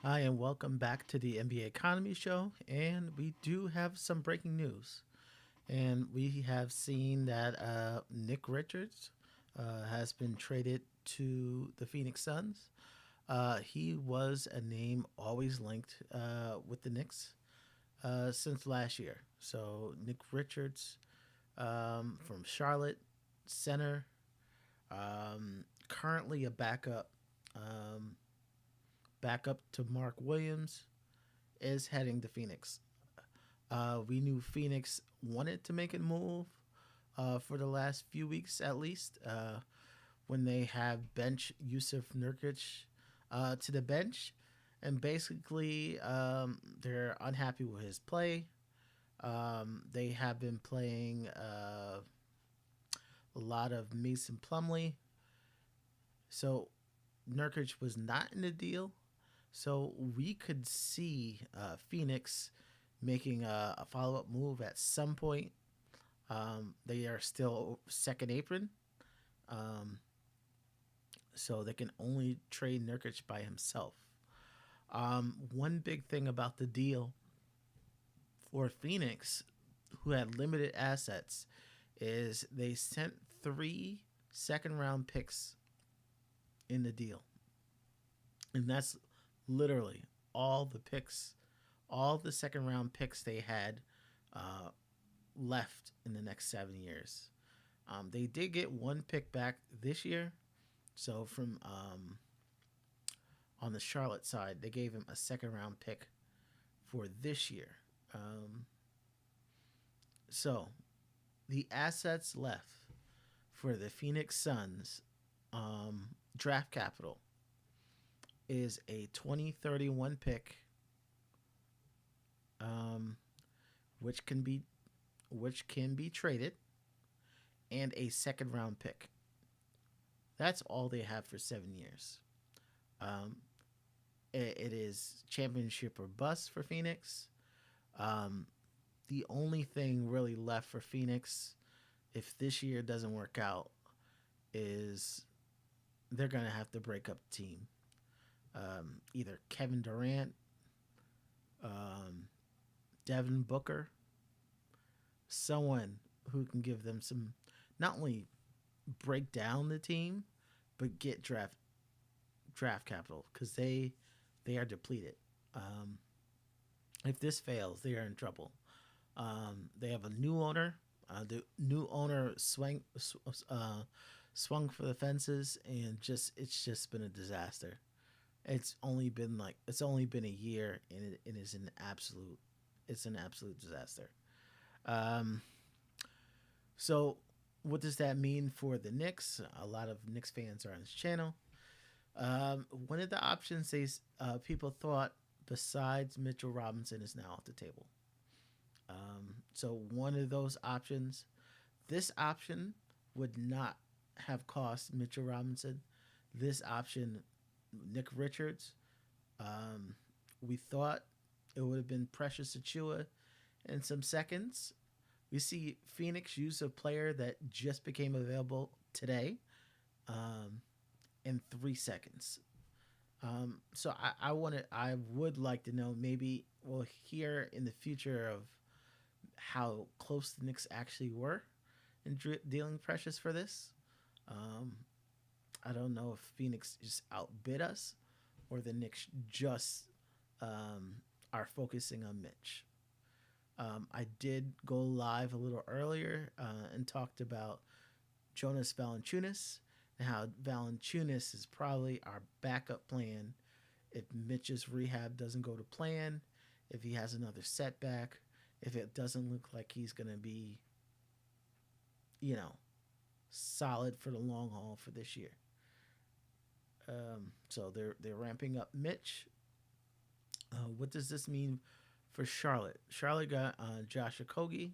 Hi, and welcome back to the NBA Economy Show. And we do have some breaking news. And we have seen that Nick Richards has been traded to the Phoenix Suns. He was a name always linked with the Knicks since last year. So, Nick Richards from Charlotte, center, currently a um, backup to Mark Williams, is heading to Phoenix. We knew Phoenix wanted to make a move for the last few weeks at least when they have bench Yusuf Nurkic to the bench. And basically, they're unhappy with his play. They have been playing a lot of Mason Plumley. So Nurkic was not in the deal. So we could see Phoenix making a follow up move at some point. They are still second apron, um, so they can only trade Nurkic by himself. One big thing about the deal for Phoenix, who had limited assets, is they sent three second round picks in the deal. And that's literally all the picks, all the second round picks they had uh, left in the next 7 years. They did get one pick back this year. So from on the Charlotte side, they gave him a second round pick for this year. Um, so the assets left for the Phoenix Suns draft capital is a 2031 pick, um, which can be traded, and a second round pick. That's all they have for 7 years. Um, it is championship or bust for Phoenix. Um, the only thing really left for Phoenix, if this year doesn't work out, is they're gonna have to break up the team. Either Kevin Durant, um, Devin Booker, someone who can give them some, not only break down the team, but get draft capital because they are depleted. Um, if this fails, they are in trouble. They have a new owner. The new owner swung for the fences, and it's just been a disaster. It's only been a year, and it is an absolute disaster. Um, so what does that mean for the Knicks? A lot of Knicks fans are on this channel. One of the options people thought besides Mitchell Robinson is now off the table. So one of those options, this option would not have cost Mitchell Robinson. This option, Nick Richards, um, we thought it would have been Precious Achua in some seconds. We see Phoenix use a player that just became available today um, in 3 seconds. So I would like to know, maybe we'll hear in the future of how close the Knicks actually were in dealing Precious for this. Um, I don't know if Phoenix just outbid us or the Knicks just are focusing on Mitch. I did go live a little earlier and talked about Jonas Valanciunas and how Valanciunas is probably our backup plan if Mitch's rehab doesn't go to plan, if he has another setback, if it doesn't look like he's going to be, you know, solid for the long haul for this year. So they're ramping up Mitch. What does this mean for Charlotte? Charlotte got Josh Okogie.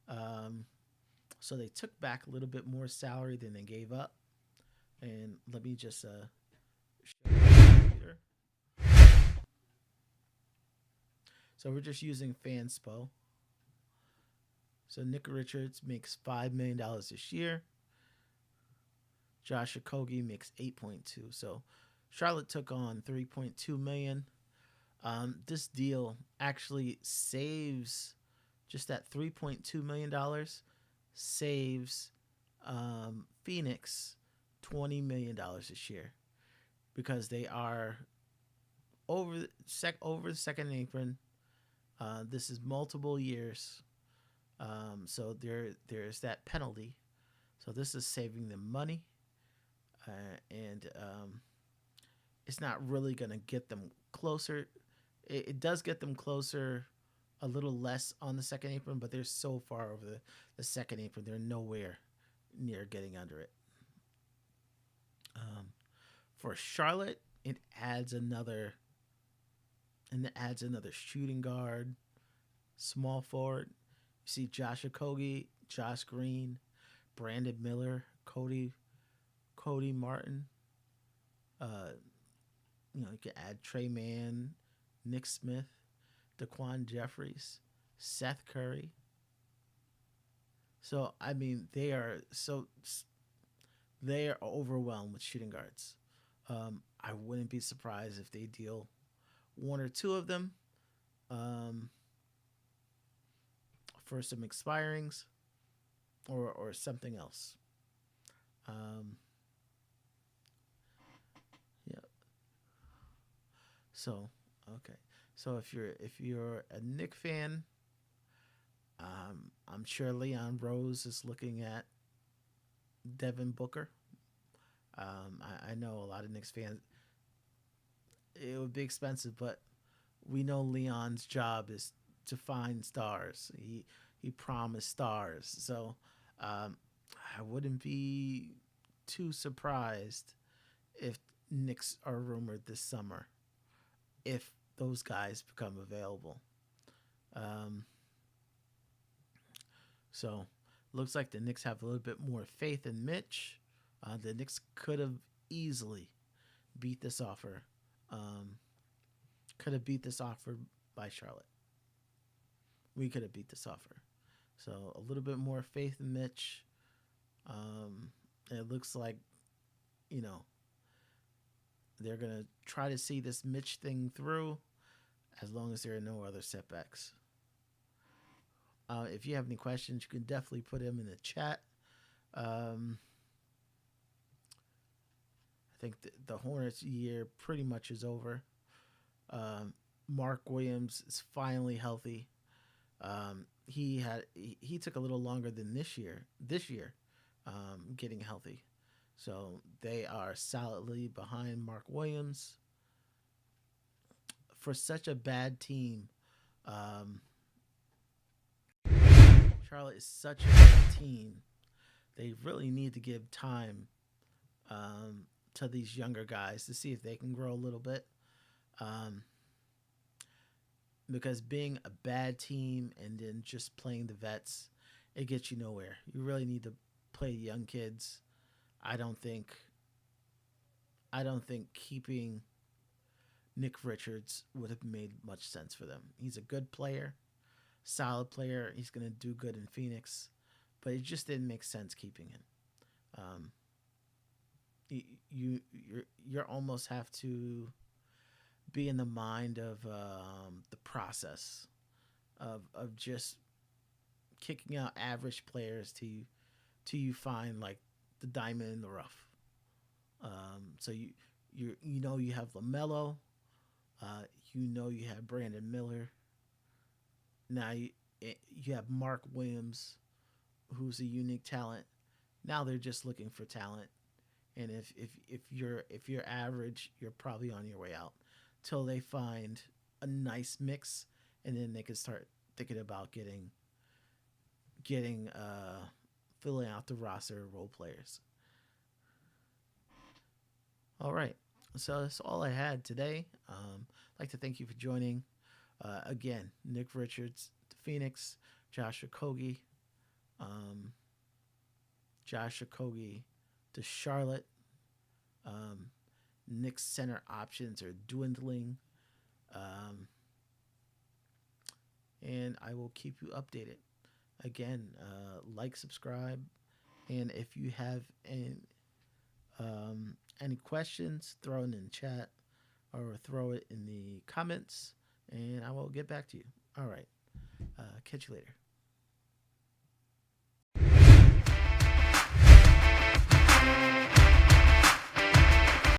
Um, so they took back a little bit more salary than they gave up. And let me just show you here. So we're just using Fanspo. So Nick Richards makes $5 million this year. Josh Okogie makes 8.2. So Charlotte took on 3.2 million. This deal actually saves just that $3.2 million saves Phoenix $20 million this year because they are over the second apron. This is multiple years, so there's that penalty. So this is saving them money, and it's not really gonna get them closer. It does get them closer, a little less on the second apron, but they're so far over the second apron, they're nowhere near getting under it. Um, for Charlotte, it adds another shooting guard, small forward. You see Josh Okogie, Josh Green, Brandon Miller, Cody Martin. Uh, you can add Trey Mann, Nick Smith, Daquan Jeffries, Seth Curry. So I mean, they are overwhelmed with shooting guards. I wouldn't be surprised if they deal one or two of them um, for some expirings or something else. Um, yeah. So okay. So if you're a Nick fan, I'm sure Leon Rose is looking at Devin Booker. I know a lot of Knicks fans. It would be expensive, but we know Leon's job is to find stars. He promised stars, so um, I wouldn't be too surprised if Knicks are rumored this summer if those guys become available. Um, so looks like the Knicks have a little bit more faith in Mitch. The Knicks could have easily beat this offer. Um, could have beat this offer by Charlotte. We could have beat this offer. So a little bit more faith in Mitch. It looks like you know they're gonna try to see this Mitch thing through as long as there are no other setbacks. If you have any questions, you can definitely put them in the chat. Um, I think the Hornets year pretty much is over. Mark Williams is finally healthy. He took a little longer than this year, getting healthy. So they are solidly behind Mark Williams. For such a bad team, um, Charlotte is such a bad team. They really need to give time um, to these younger guys to see if they can grow a little bit. Um, because being a bad team and then just playing the vets, it gets you nowhere. You really need to play young kids. I don't think I don't think keeping Nick Richards would have made much sense for them. He's a good player, solid player. He's going to do good in Phoenix, but it just didn't make sense keeping him. Um, you almost have to be in the mind of the process of just kicking out average players to you find like the diamond in the rough. So you have Lamelo, you have Brandon Miller. Now you have Mark Williams, who's a unique talent. Now they're just looking for talent, and if you're average, you're probably on your way out till they find a nice mix, and then they can start thinking about getting filling out the roster of role players. All right, so that's all I had today. I'd like to thank you for joining. Again, Nick Richards to Phoenix, Josh Okogie, um, Josh Okogie to Charlotte. Um, Nick's center options are dwindling. Um, and I will keep you updated. Again, like, subscribe, and if you have any questions, throw it in the chat or throw it in the comments. and I will get back to you. All right. Catch you later.